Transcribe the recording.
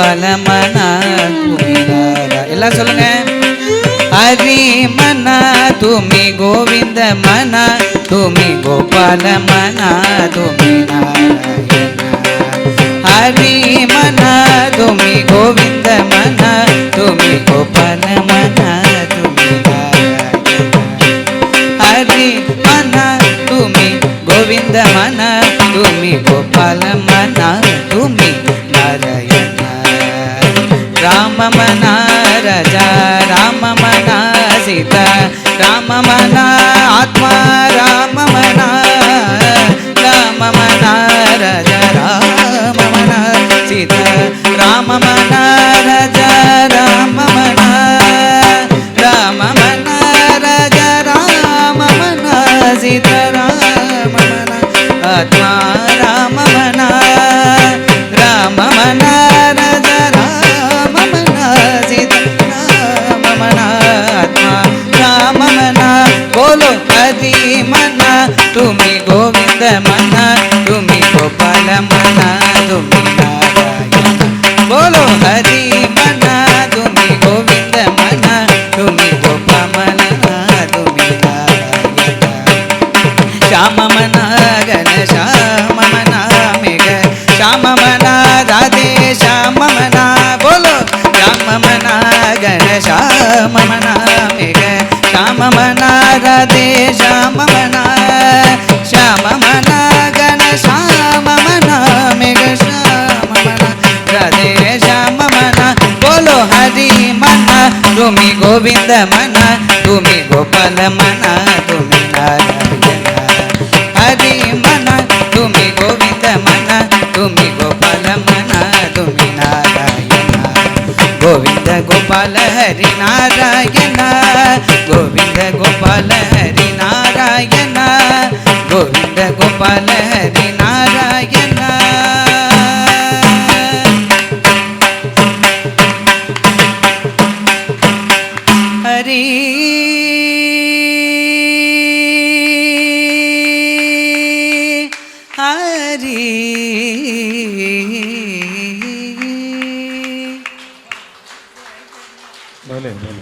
கோபால மனா துமி எல்லாம் சொல்லுங்க. ஹரி மனா துமி கோவிந்த மனா துமி கோபால மனா துமி நாராயணா. ஹரி மனா துமி கோவிந்த மனா துமி கோபால மனா துமி நாராயணா. ஹரி மனா துமி கோவிந்த மனா துமி கோபால மனா துமி நாராயணா. राम मना राजा राम मना सीता राम मना आत्मा राम मना राजा राम मना सीता राम मना राजा राम मना राजा राम मना सीता राम मना आत्मा राम मना राम मना राजा राम मना सीता राम मना आत्मा राम मना. बोलो हरि मना तुम्ही गोविंद मना तुम्ही गोपाल मना तुम्ही नारायण. बोलो हरि मना तुम्ही गोविंद मना तुम्ही गोपाल मना तुम्ही नारायण. श्याम मना गण श्याम मना मेघ श्याम मना राधे श्याम मना. बोलो श्याम मना गण श्याम मना मेघ श्याम मना राधे श्याम मना. श्याम मना गण श्याम मना मेघ श्याम मना राधे श्याम मना. बोलो हरि मना तुम्ही गोविंद मना तुम्ही गोपाल मना तुम्ही नारायण. हरि मना तुम्ही गोविंद मना तुम्ही गोपाल मना तुम्ही नारायण. गोविंद गोपाल हरि नारायण गोविंद गोपाल हरि नारायण गोविंद गोपाल हरि नारायण. हरि हरि बोले बोले